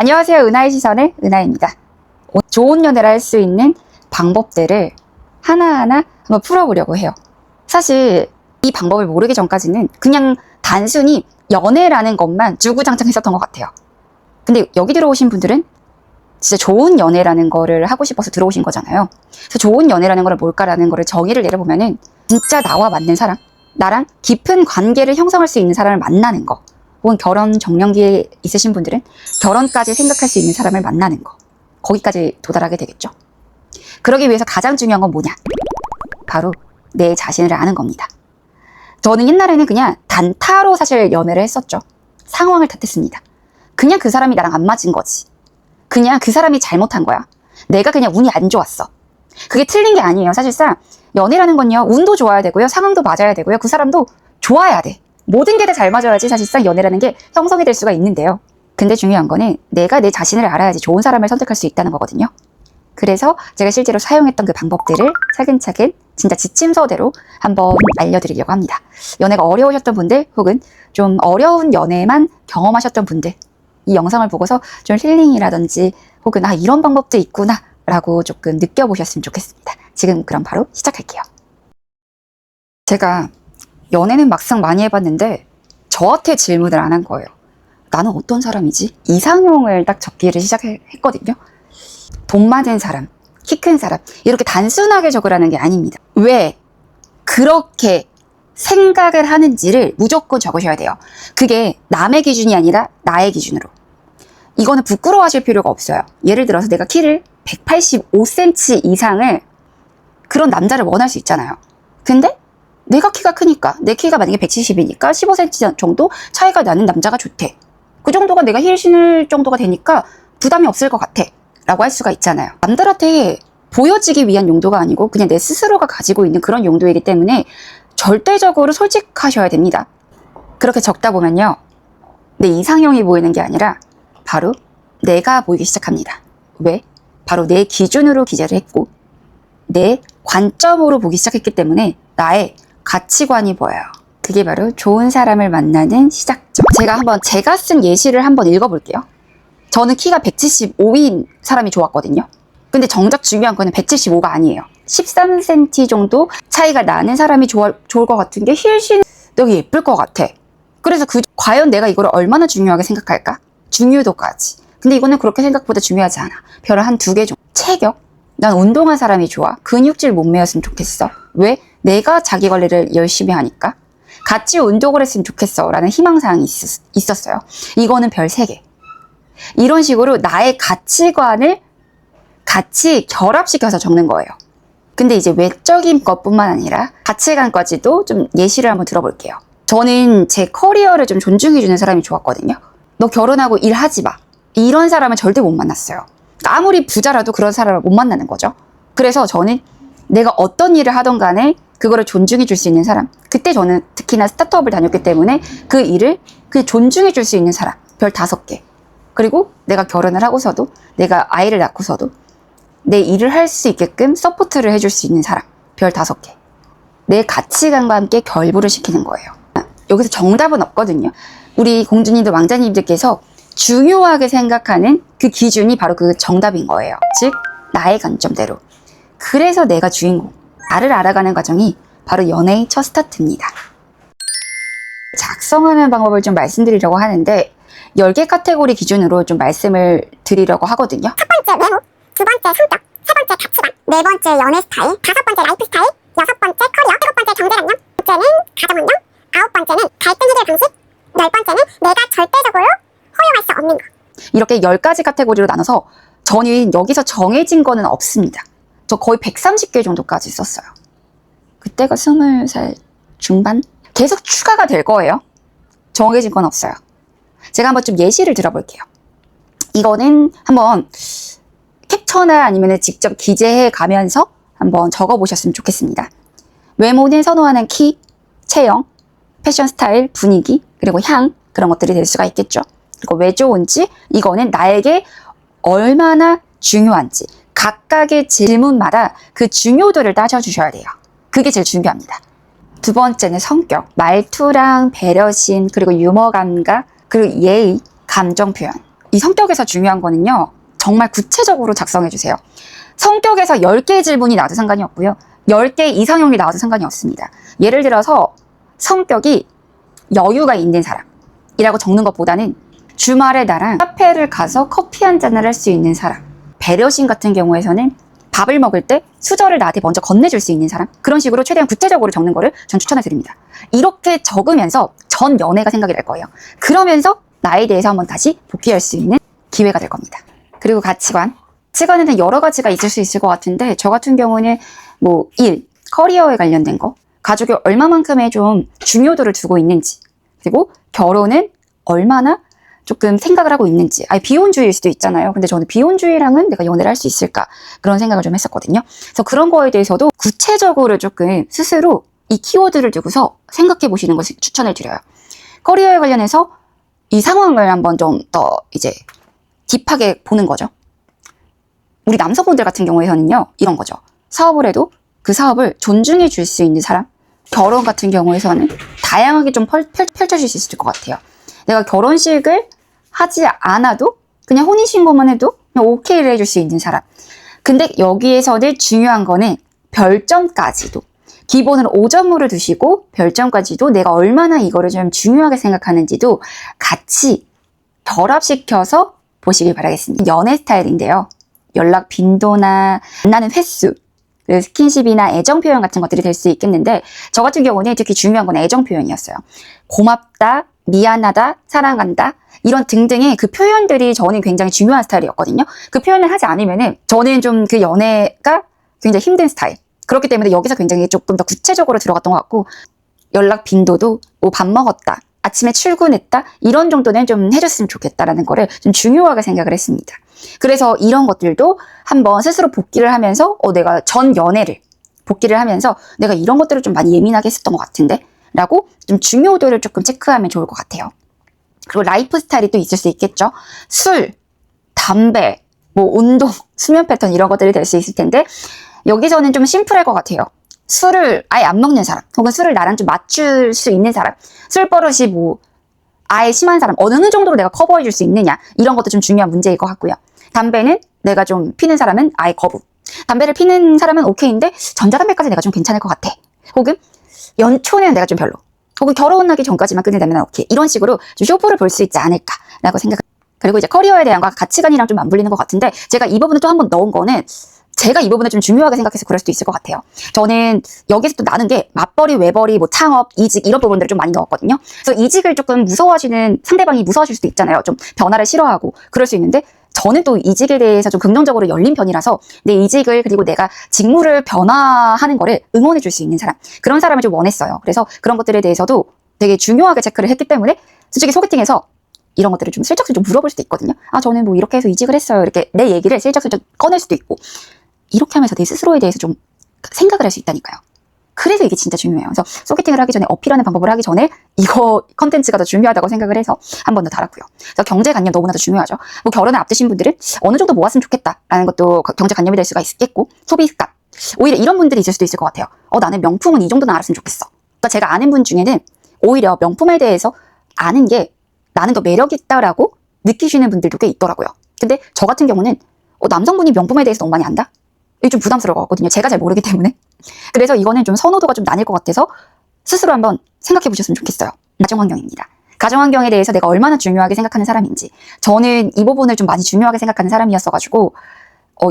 안녕하세요. 은하의 시선의 은하입니다. 좋은 연애를 할 수 있는 방법들을 하나하나 한번 풀어보려고 해요. 사실 이 방법을 모르기 전까지는 그냥 단순히 연애라는 것만 주구장창 했었던 것 같아요. 근데 여기 들어오신 분들은 진짜 좋은 연애라는 거를 하고 싶어서 들어오신 거잖아요. 그래서 좋은 연애라는 거를 뭘까라는 거를 정의를 내려보면은 진짜 나와 맞는 사람, 나랑 깊은 관계를 형성할 수 있는 사람을 만나는 거, 혹은 결혼 정년기에 있으신 분들은 결혼까지 생각할 수 있는 사람을 만나는 거, 거기까지 도달하게 되겠죠. 그러기 위해서 가장 중요한 건 뭐냐? 바로 내 자신을 아는 겁니다. 저는 옛날에는 그냥 단타로 사실 연애를 했었죠. 상황을 탓했습니다. 그냥 그 사람이 나랑 안 맞은 거지. 그냥 그 사람이 잘못한 거야. 내가 그냥 운이 안 좋았어. 그게 틀린 게 아니에요. 사실상 연애라는 건요, 운도 좋아야 되고요, 상황도 맞아야 되고요, 그 사람도 좋아야 돼. 모든 게 다 잘 맞아야지 사실상 연애라는 게 형성이 될 수가 있는데요. 근데 중요한 거는 내가 내 자신을 알아야지 좋은 사람을 선택할 수 있다는 거거든요. 그래서 제가 실제로 사용했던 그 방법들을 차근차근 진짜 지침서대로 한번 알려드리려고 합니다. 연애가 어려우셨던 분들, 혹은 좀 어려운 연애만 경험하셨던 분들, 이 영상을 보고서 좀 힐링이라든지 혹은 이런 방법도 있구나 라고 조금 느껴보셨으면 좋겠습니다. 지금 그럼 바로 시작할게요. 제가 연애는 막상 많이 해봤는데 저한테 질문을 안 한 거예요. 나는 어떤 사람이지? 이상형을 딱 적기를 시작했거든요. 돈 많은 사람, 키 큰 사람, 이렇게 단순하게 적으라는 게 아닙니다. 왜 그렇게 생각을 하는지를 무조건 적으셔야 돼요. 그게 남의 기준이 아니라 나의 기준으로. 이거는 부끄러워하실 필요가 없어요. 예를 들어서 내가 키를 185cm 이상을 그런 남자를 원할 수 있잖아요. 근데 내가 키가 크니까, 내 키가 만약에 170이니까 15cm 정도 차이가 나는 남자가 좋대. 그 정도가 내가 힐 신을 정도가 되니까 부담이 없을 것 같아 라고 할 수가 있잖아요. 남들한테 보여지기 위한 용도가 아니고 그냥 내 스스로가 가지고 있는 그런 용도이기 때문에 절대적으로 솔직하셔야 됩니다. 그렇게 적다 보면요, 내 이상형이 보이는 게 아니라 바로 내가 보이기 시작합니다. 왜? 바로 내 기준으로 기재를 했고 내 관점으로 보기 시작했기 때문에 나의 가치관이 보여요. 그게 바로 좋은 사람을 만나는 시작점. 제가 쓴 예시를 한번 읽어볼게요. 저는 키가 175인 사람이 좋았거든요. 근데 정작 중요한 거는 175가 아니에요. 13cm 정도 차이가 나는 사람이 좋을 것 같은 게 힐 신는 되게 예쁠 것 같아. 그래서 과연 내가 이걸 얼마나 중요하게 생각할까? 중요도까지. 근데 이거는 그렇게 생각보다 중요하지 않아. 별을 한 2개 정도. 체격? 난 운동한 사람이 좋아. 근육질 몸매였으면 좋겠어. 왜? 내가 자기 관리를 열심히 하니까. 같이 운동을 했으면 좋겠어 라는 희망사항이 있었어요. 이거는 별 3개. 이런 식으로 나의 가치관을 같이 결합시켜서 적는 거예요. 근데 이제 외적인 것뿐만 아니라 가치관까지도 좀 예시를 한번 들어볼게요. 저는 제 커리어를 좀 존중해주는 사람이 좋았거든요. 너 결혼하고 일하지 마. 이런 사람은 절대 못 만났어요. 아무리 부자라도 그런 사람을 못 만나는 거죠. 그래서 저는 내가 어떤 일을 하던 간에 그거를 존중해 줄 수 있는 사람. 그때 저는 특히나 스타트업을 다녔기 때문에 그 일을 존중해 줄 수 있는 사람. 별 5개. 그리고 내가 결혼을 하고서도, 내가 아이를 낳고서도 내 일을 할 수 있게끔 서포트를 해줄 수 있는 사람. 별 5개. 내 가치관과 함께 결부를 시키는 거예요. 여기서 정답은 없거든요. 우리 공주님들, 왕자님들께서 중요하게 생각하는 그 기준이 바로 그 정답인 거예요. 즉, 나의 관점대로. 그래서 내가 주인공. 나를 알아가는 과정이 바로 연애의 첫 스타트입니다. 작성하는 방법을 좀 말씀드리려고 하는데 10개 카테고리 기준으로 좀 말씀을 드리려고 하거든요. 첫 번째 외모, 두 번째 성격, 세 번째 가치관, 네 번째 연애 스타일, 5번째 라이프 스타일, 6번째 커리어, 7번째 경제력량, 8번째는 가정환경, 9번째는 갈등 해결 방식, 10번째는 내가 절대적으로 허용할 수 없는 것. 이렇게 10가지 카테고리로 나눠서 저는 여기서 정해진 거는 없습니다. 저 거의 130개 정도까지 썼어요. 그때가 20살 중반? 계속 추가가 될 거예요. 정해진 건 없어요. 제가 한번 좀 예시를 들어볼게요. 이거는 한번 캡처나 아니면 직접 기재해 가면서 한번 적어보셨으면 좋겠습니다. 외모는 선호하는 키, 체형, 패션 스타일, 분위기, 그리고 향, 그런 것들이 될 수가 있겠죠. 그리고 왜 좋은지, 이거는 나에게 얼마나 중요한지, 각각의 질문마다 그 중요도를 따져주셔야 돼요. 그게 제일 중요합니다. 두 번째는 성격, 말투랑 배려심, 그리고 유머 감각, 그리고 예의, 감정 표현. 이 성격에서 중요한 거는요, 정말 구체적으로 작성해주세요. 성격에서 10개의 질문이 나와도 상관이 없고요. 10개 이상형이 나와도 상관이 없습니다. 예를 들어서 성격이 여유가 있는 사람이라고 적는 것보다는 주말에 나랑 카페를 가서 커피 한 잔을 할 수 있는 사람, 배려심 같은 경우에서는 밥을 먹을 때 수저를 나한테 먼저 건네줄 수 있는 사람, 그런 식으로 최대한 구체적으로 적는 거를 전 추천해 드립니다. 이렇게 적으면서 전 연애가 생각이 날 거예요. 그러면서 나에 대해서 한번 다시 복귀할 수 있는 기회가 될 겁니다. 그리고 가치관에는 여러 가지가 있을 수 있을 것 같은데, 저 같은 경우는 뭐 일, 커리어에 관련된 거, 가족이 얼마만큼의 좀 중요도를 두고 있는지, 그리고 결혼은 얼마나 조금 생각을 하고 있는지. 비혼주의일 수도 있잖아요. 근데 저는 비혼주의랑은 내가 연애를 할 수 있을까, 그런 생각을 좀 했었거든요. 그래서 그런 거에 대해서도 구체적으로 조금 스스로 이 키워드를 두고서 생각해 보시는 것을 추천을 드려요. 커리어에 관련해서 이 상황을 한번 좀 더 이제 딥하게 보는 거죠. 우리 남성분들 같은 경우에는요, 이런 거죠. 사업을 해도 그 사업을 존중해 줄 수 있는 사람. 결혼 같은 경우에서는 다양하게 좀 펼쳐질 수 있을 것 같아요. 내가 결혼식을 하지 않아도 그냥 혼인신고만 해도 그냥 오케이를 해줄 수 있는 사람. 근데 여기에서는 중요한 거는 별점까지도, 기본으로 5점으로 두시고 별점까지도 내가 얼마나 이거를 좀 중요하게 생각하는지도 같이 결합시켜서 보시길 바라겠습니다. 연애 스타일인데요. 연락 빈도나 만나는 횟수, 스킨십이나 애정 표현 같은 것들이 될 수 있겠는데, 저 같은 경우는 특히 중요한 건 애정 표현이었어요. 고맙다, 미안하다, 사랑한다, 이런 등등의 그 표현들이 저는 굉장히 중요한 스타일이었거든요. 그 표현을 하지 않으면은 저는 좀 그 연애가 굉장히 힘든 스타일. 그렇기 때문에 여기서 굉장히 조금 더 구체적으로 들어갔던 것 같고, 연락 빈도도 뭐 밥 먹었다, 아침에 출근했다, 이런 정도는 좀 해줬으면 좋겠다라는 거를 좀 중요하게 생각을 했습니다. 그래서 이런 것들도 한번 스스로 복기를 하면서 내가 전 연애를 복기를 하면서 내가 이런 것들을 좀 많이 예민하게 했었던 것 같은데 라고 좀 중요도를 조금 체크하면 좋을 것 같아요. 그리고 라이프 스타일이 또 있을 수 있겠죠. 술, 담배, 뭐 운동, 수면 패턴, 이런 것들이 될 수 있을 텐데, 여기서는 좀 심플할 것 같아요. 술을 아예 안 먹는 사람, 혹은 술을 나랑 좀 맞출 수 있는 사람, 술버릇이 뭐 아예 심한 사람, 어느 정도로 내가 커버해 줄 수 있느냐, 이런 것도 좀 중요한 문제일 것 같고요. 담배는 내가 좀 피는 사람은 아예 거부, 담배를 피는 사람은 오케이인데 전자담배까지 내가 좀 괜찮을 것 같아, 혹은 연초는 내가 좀 별로, 혹은 결혼하기 전까지만 끊는다면 오케이, 이런 식으로 좀 쇼부를 볼 수 있지 않을까라고 생각합니다. 그리고 이제 커리어에 대한 거 가치관이랑 좀 맞물리는 것 같은데, 제가 이 부분을 또 한번 넣은 거는 제가 이 부분을 좀 중요하게 생각해서 그럴 수도 있을 것 같아요. 저는 여기서 또 나눈 게 맞벌이, 외벌이, 뭐 창업, 이직, 이런 부분들을 좀 많이 넣었거든요. 그래서 이직을 조금 무서워하시는, 상대방이 무서워하실 수도 있잖아요. 좀 변화를 싫어하고 그럴 수 있는데, 저는 또 이직에 대해서 좀 긍정적으로 열린 편이라서 내 이직을, 그리고 내가 직무를 변화하는 거를 응원해 줄 수 있는 사람, 그런 사람을 좀 원했어요. 그래서 그런 것들에 대해서도 되게 중요하게 체크를 했기 때문에 솔직히 소개팅에서 이런 것들을 좀 슬쩍슬쩍 좀 물어볼 수도 있거든요. 저는 뭐 이렇게 해서 이직을 했어요, 이렇게 내 얘기를 슬쩍슬쩍 꺼낼 수도 있고, 이렇게 하면서 내 스스로에 대해서 좀 생각을 할 수 있다니까요. 그래서 이게 진짜 중요해요. 그래서 소개팅을 하기 전에, 어필하는 방법을 하기 전에 이거 컨텐츠가 더 중요하다고 생각을 해서 한 번 더 달았고요. 그래서 경제관념 너무나도 중요하죠. 뭐 결혼을 앞두신 분들은 어느 정도 모았으면 좋겠다라는 것도 경제관념이 될 수가 있겠고, 소비습관, 오히려 이런 분들이 있을 수도 있을 것 같아요. 나는 명품은 이 정도는 알았으면 좋겠어. 그러니까 제가 아는 분 중에는 오히려 명품에 대해서 아는 게 나는 더 매력 있다라고 느끼시는 분들도 꽤 있더라고요. 근데 저 같은 경우는 남성분이 명품에 대해서 너무 많이 안다? 이게 좀 부담스러웠거든요. 제가 잘 모르기 때문에. 그래서 이거는 좀 선호도가 좀 나뉠 것 같아서 스스로 한번 생각해 보셨으면 좋겠어요. 가정환경입니다. 가정환경에 대해서 내가 얼마나 중요하게 생각하는 사람인지. 저는 이 부분을 좀 많이 중요하게 생각하는 사람이었어가지고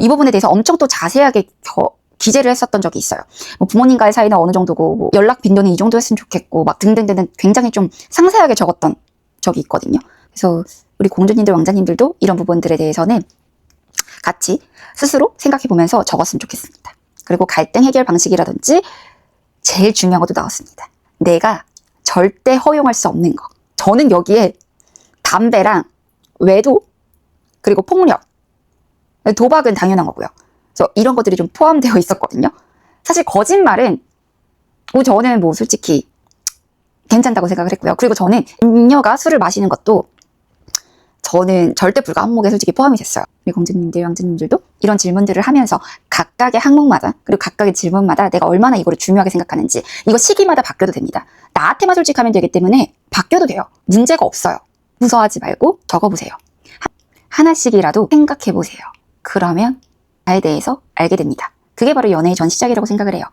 이 부분에 대해서 엄청 또 자세하게 기재를 했었던 적이 있어요. 뭐 부모님과의 사이는 어느 정도고, 뭐 연락 빈도는 이 정도 했으면 좋겠고, 막 등등등 굉장히 좀 상세하게 적었던 적이 있거든요. 그래서 우리 공주님들, 왕자님들도 이런 부분들에 대해서는 같이 스스로 생각해보면서 적었으면 좋겠습니다. 그리고 갈등 해결 방식이라든지 제일 중요한 것도 나왔습니다. 내가 절대 허용할 수 없는 거. 저는 여기에 담배랑 외도, 그리고 폭력, 도박은 당연한 거고요. 그래서 이런 것들이 좀 포함되어 있었거든요. 사실 거짓말은 저는 뭐 솔직히 괜찮다고 생각을 했고요. 그리고 저는 인녀가 술을 마시는 것도 저는 절대 불가 항목에 솔직히 포함이 됐어요. 우리 공주님들, 왕자님들도 이런 질문들을 하면서 각각의 항목마다, 그리고 각각의 질문마다 내가 얼마나 이거를 중요하게 생각하는지, 이거 시기마다 바뀌어도 됩니다. 나한테만 솔직하면 되기 때문에 바뀌어도 돼요. 문제가 없어요. 무서워하지 말고 적어보세요. 하나씩이라도 생각해 보세요. 그러면 나에 대해서 알게 됩니다. 그게 바로 연애의 전 시작이라고 생각을 해요.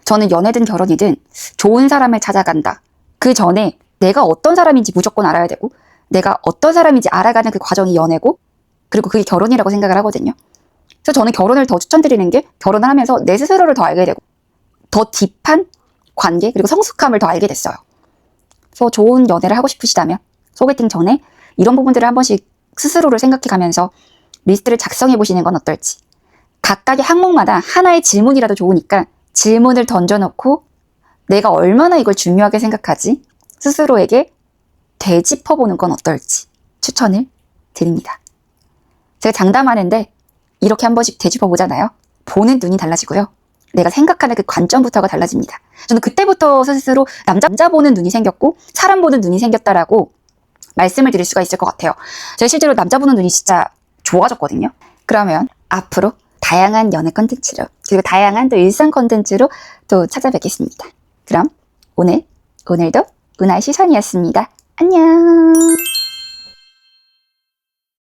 저는 연애든 결혼이든 좋은 사람을 찾아간다. 그 전에 내가 어떤 사람인지 무조건 알아야 되고, 내가 어떤 사람인지 알아가는 그 과정이 연애고, 그리고 그게 결혼이라고 생각을 하거든요. 그래서 저는 결혼을 더 추천드리는 게, 결혼을 하면서 내 스스로를 더 알게 되고 더 딥한 관계, 그리고 성숙함을 더 알게 됐어요. 그래서 좋은 연애를 하고 싶으시다면 소개팅 전에 이런 부분들을 한 번씩 스스로를 생각해가면서 리스트를 작성해 보시는 건 어떨지. 각각의 항목마다 하나의 질문이라도 좋으니까 질문을 던져놓고 내가 얼마나 이걸 중요하게 생각하지? 스스로에게 되짚어보는 건 어떨지 추천을 드립니다. 제가 장담하는데 이렇게 한 번씩 되짚어보잖아요. 보는 눈이 달라지고요. 내가 생각하는 그 관점부터가 달라집니다. 저는 그때부터 스스로 남자 보는 눈이 생겼고 사람 보는 눈이 생겼다라고 말씀을 드릴 수가 있을 것 같아요. 제가 실제로 남자 보는 눈이 진짜 좋아졌거든요. 그러면 앞으로 다양한 연애 컨텐츠로, 그리고 다양한 또 일상 컨텐츠로 또 찾아뵙겠습니다. 그럼 오늘도 은하의 시선이었습니다. 안녕.